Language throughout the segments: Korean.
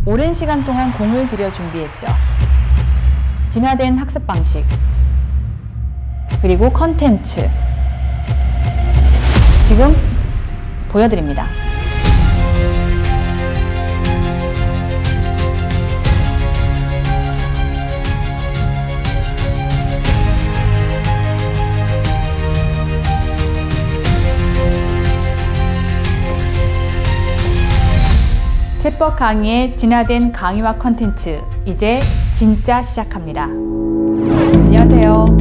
오랜 시간 동안 공을 들여 준비했죠. 진화된 학습 방식, 그리고 컨텐츠. 지금 보여드립니다. 세법 강의의 진화된 강의와 컨텐츠, 이제 진짜 시작합니다. 안녕하세요.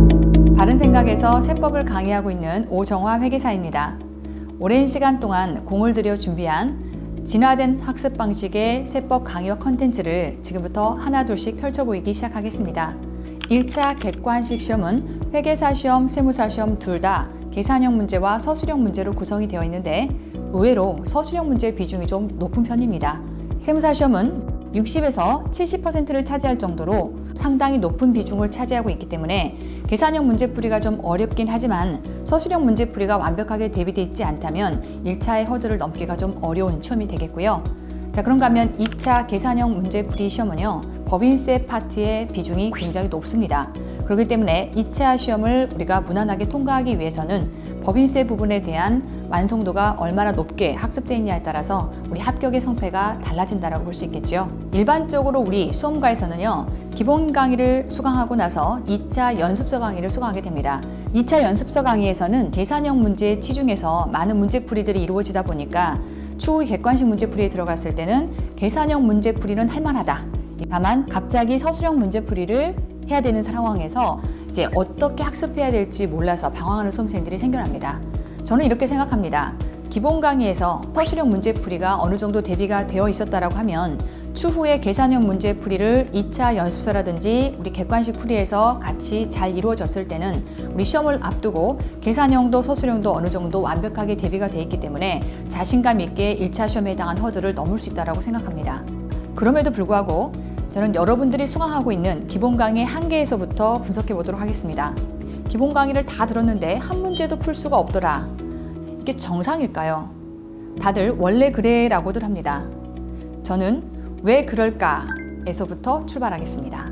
바른 생각에서 세법을 강의하고 있는 오정화 회계사입니다. 오랜 시간 동안 공을 들여 준비한 진화된 학습 방식의 세법 강의와 컨텐츠를 지금부터 하나둘씩 펼쳐보이기 시작하겠습니다. 1차 객관식 시험은 회계사 시험, 세무사 시험 둘 다 계산형 문제와 서술형 문제로 구성이 되어 있는데 의외로 서술형 문제의 비중이 좀 높은 편입니다. 세무사 시험은 60에서 70%를 차지할 정도로 상당히 높은 비중을 차지하고 있기 때문에 계산형 문제풀이가 좀 어렵긴 하지만 서술형 문제풀이가 완벽하게 대비되어 있지 않다면 1차의 허들을 넘기가 좀 어려운 시험이 되겠고요. 자, 그런가 하면 2차 계산형 문제풀이 시험은요, 법인세 파트의 비중이 굉장히 높습니다. 그렇기 때문에 2차 시험을 우리가 무난하게 통과하기 위해서는 법인세 부분에 대한 완성도가 얼마나 높게 학습되어 있냐에 따라서 우리 합격의 성패가 달라진다고 볼 수 있겠죠. 일반적으로 우리 수험가에서는요, 기본 강의를 수강하고 나서 2차 연습서 강의를 수강하게 됩니다. 2차 연습서 강의에서는 계산형 문제에 치중해서 많은 문제풀이들이 이루어지다 보니까 추후 객관식 문제풀이에 들어갔을 때는 계산형 문제풀이는 할만하다. 다만 갑자기 서술형 문제풀이를 해야 되는 상황에서 이제 어떻게 학습해야 될지 몰라서 방황하는 수험생들이 생겨납니다. 저는 이렇게 생각합니다. 기본 강의에서 서술형 문제풀이가 어느 정도 대비가 되어 있었다라고 하면 추후에 계산형 문제풀이를 2차 연습서라든지 우리 객관식 풀이에서 같이 잘 이루어졌을 때는 우리 시험을 앞두고 계산형도 서술형도 어느 정도 완벽하게 대비가 되어 있기 때문에 자신감 있게 1차 시험에 해당한 허들을 넘을 수 있다고 생각합니다. 그럼에도 불구하고 저는 여러분들이 수강하고 있는 기본 강의 한계에서부터 분석해 보도록 하겠습니다. 기본 강의를 다 들었는데 한 문제도 풀 수가 없더라. 이게 정상일까요? 다들 원래 그래라고들 합니다. 저는 왜 그럴까에서부터 출발하겠습니다.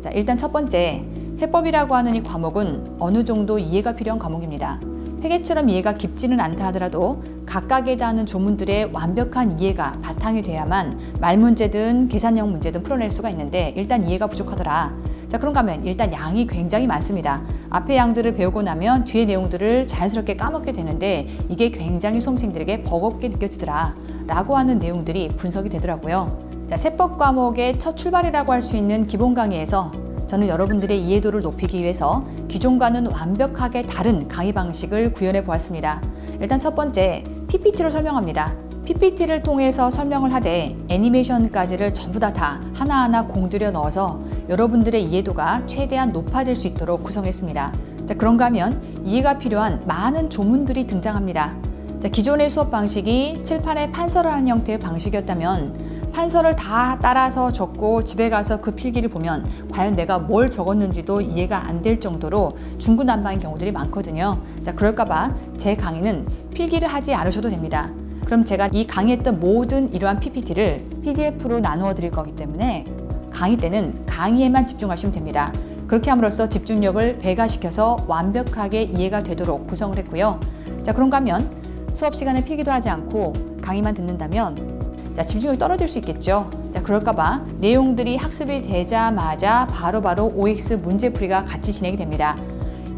자, 일단 첫 번째, 세법이라고 하는 이 과목은 어느 정도 이해가 필요한 과목입니다. 회계처럼 이해가 깊지는 않다 하더라도 각각에 대한 조문들의 완벽한 이해가 바탕이 돼야만 말 문제든 계산형 문제든 풀어낼 수가 있는데 일단 이해가 부족하더라. 자, 그런가 하면 일단 양이 굉장히 많습니다. 앞에 양들을 배우고 나면 뒤에 내용들을 자연스럽게 까먹게 되는데 이게 굉장히 수험생들에게 버겁게 느껴지더라 라고 하는 내용들이 분석이 되더라고요. 자, 세법 과목의 첫 출발이라고 할 수 있는 기본 강의에서 저는 여러분들의 이해도를 높이기 위해서 기존과는 완벽하게 다른 강의 방식을 구현해 보았습니다. 일단 첫 번째, PPT로 설명합니다. PPT를 통해서 설명을 하되 애니메이션까지를 전부 다 하나하나 공들여 넣어서 여러분들의 이해도가 최대한 높아질 수 있도록 구성했습니다. 자, 그런가 하면 이해가 필요한 많은 조문들이 등장합니다. 자, 기존의 수업 방식이 칠판에 판서를 하는 형태의 방식이었다면 판서를 다 따라서 적고 집에 가서 그 필기를 보면 과연 내가 뭘 적었는지도 이해가 안 될 정도로 중구난방인 경우들이 많거든요. 자, 그럴까봐 제 강의는 필기를 하지 않으셔도 됩니다. 그럼 제가 이 강의했던 모든 이러한 PPT를 PDF로 나누어 드릴 거기 때문에 강의 때는 강의에만 집중하시면 됩니다. 그렇게 함으로써 집중력을 배가시켜서 완벽하게 이해가 되도록 구성을 했고요. 자, 그런가 하면 수업 시간에 필기도 하지 않고 강의만 듣는다면 자, 집중력이 떨어질 수 있겠죠. 자, 그럴까봐 내용들이 학습이 되자마자 바로바로 OX 문제풀이가 같이 진행이 됩니다.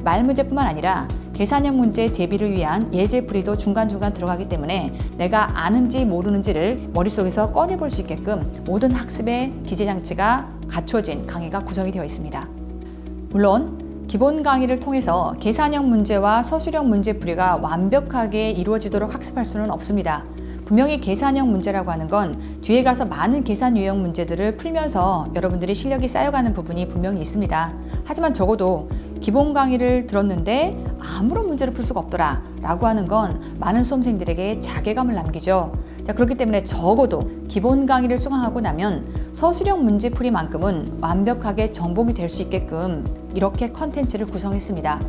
말 문제뿐만 아니라 계산형 문제 대비를 위한 예제풀이도 중간중간 들어가기 때문에 내가 아는지 모르는지를 머릿속에서 꺼내볼 수 있게끔 모든 학습의 기재장치가 갖춰진 강의가 구성이 되어 있습니다. 물론 기본 강의를 통해서 계산형 문제와 서술형 문제풀이가 완벽하게 이루어지도록 학습할 수는 없습니다. 분명히 계산형 문제라고 하는 건 뒤에 가서 많은 계산 유형 문제들을 풀면서 여러분들이 실력이 쌓여가는 부분이 분명히 있습니다. 하지만 적어도 기본 강의를 들었는데 아무런 문제를 풀 수가 없더라 라고 하는 건 많은 수험생들에게 자괴감을 남기죠. 자, 그렇기 때문에 적어도 기본 강의를 수강하고 나면 서술형 문제풀이만큼은 완벽하게 정복이 될 수 있게끔 이렇게 컨텐츠를 구성했습니다.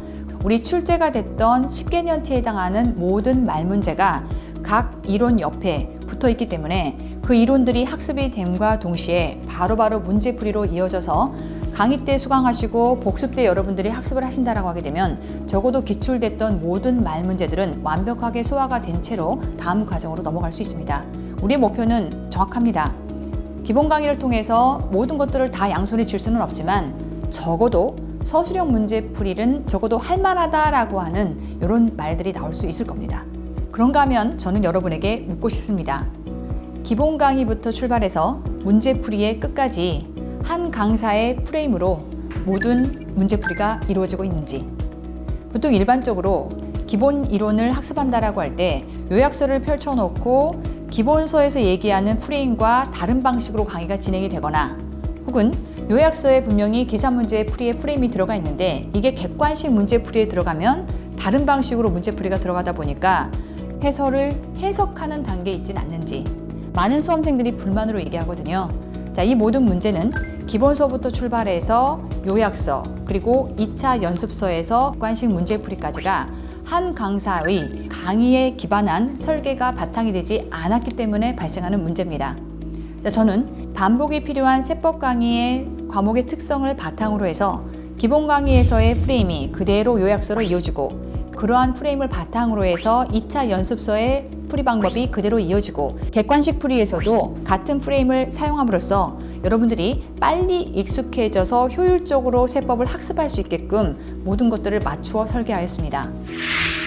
우리 출제가 됐던 10개년치에 해당하는 모든 말 문제가 각 이론 옆에 붙어 있기 때문에 그 이론들이 학습이 됨과 동시에 바로바로 문제풀이로 이어져서 강의 때 수강하시고 복습 때 여러분들이 학습을 하신다라고 하게 되면 적어도 기출됐던 모든 말 문제들은 완벽하게 소화가 된 채로 다음 과정으로 넘어갈 수 있습니다. 우리의 목표는 정확합니다. 기본 강의를 통해서 모든 것들을 다 양손에 쥘 수는 없지만 적어도 서술형 문제풀이는 적어도 할만하다라고 하는 이런 말들이 나올 수 있을 겁니다. 그런가 하면 저는 여러분에게 묻고 싶습니다. 기본 강의부터 출발해서 문제풀이의 끝까지 한 강사의 프레임으로 모든 문제풀이가 이루어지고 있는지, 보통 일반적으로 기본 이론을 학습한다라고 할 때 요약서를 펼쳐놓고 기본서에서 얘기하는 프레임과 다른 방식으로 강의가 진행이 되거나 혹은 요약서에 분명히 기사 문제 풀이의 프레임이 들어가 있는데 이게 객관식 문제풀이에 들어가면 다른 방식으로 문제풀이가 들어가다 보니까 해설을 해석하는 단계에 있진 않는지 많은 수험생들이 불만으로 얘기하거든요. 자, 이 모든 문제는 기본서부터 출발해서 요약서 그리고 2차 연습서에서 객관식 문제풀이까지가 한 강사의 강의에 기반한 설계가 바탕이 되지 않았기 때문에 발생하는 문제입니다. 자, 저는 반복이 필요한 세법 강의의 과목의 특성을 바탕으로 해서 기본 강의에서의 프레임이 그대로 요약서로 이어지고 그러한 프레임을 바탕으로 해서 2차 연습서의 풀이 방법이 그대로 이어지고 객관식 풀이에서도 같은 프레임을 사용함으로써 여러분들이 빨리 익숙해져서 효율적으로 세법을 학습할 수 있게끔 모든 것들을 맞추어 설계하였습니다.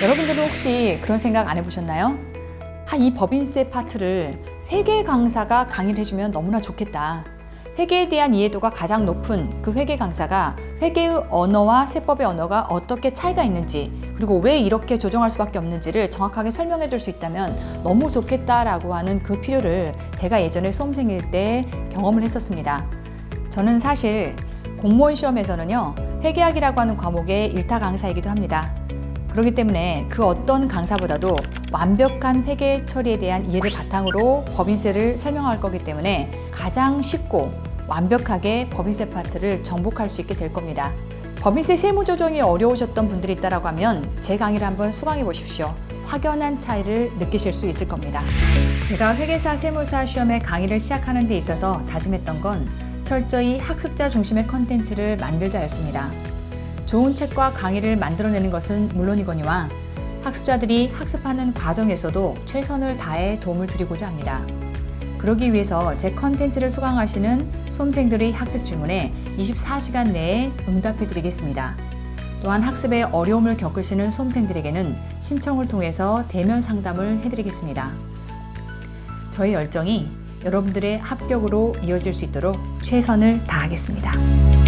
여러분들은 혹시 그런 생각 안 해보셨나요? 이 법인세 파트를 회계 강사가 강의를 해주면 너무나 좋겠다. 회계에 대한 이해도가 가장 높은 그 회계 강사가 회계의 언어와 세법의 언어가 어떻게 차이가 있는지 그리고 왜 이렇게 조정할 수밖에 없는지를 정확하게 설명해 줄 수 있다면 너무 좋겠다라고 하는 그 필요를 제가 예전에 수험생일 때 경험을 했었습니다. 저는 사실 공무원 시험에서는요, 회계학이라고 하는 과목의 일타 강사이기도 합니다. 그렇기 때문에 그 어떤 강사보다도 완벽한 회계 처리에 대한 이해를 바탕으로 법인세를 설명할 거기 때문에 가장 쉽고 완벽하게 법인세 파트를 정복할 수 있게 될 겁니다. 법인세 세무 조정이 어려우셨던 분들이 있다고 하면 제 강의를 한번 수강해 보십시오. 확연한 차이를 느끼실 수 있을 겁니다. 제가 회계사 세무사 시험에 강의를 시작하는 데 있어서 다짐했던 건 철저히 학습자 중심의 컨텐츠를 만들자였습니다. 좋은 책과 강의를 만들어내는 것은 물론이거니와 학습자들이 학습하는 과정에서도 최선을 다해 도움을 드리고자 합니다. 그러기 위해서 제 컨텐츠를 수강하시는 수험생들의 학습 질문에 24시간 내에 응답해 드리겠습니다. 또한 학습에 어려움을 겪으시는 수험생들에게는 신청을 통해서 대면 상담을 해드리겠습니다. 저의 열정이 여러분들의 합격으로 이어질 수 있도록 최선을 다하겠습니다.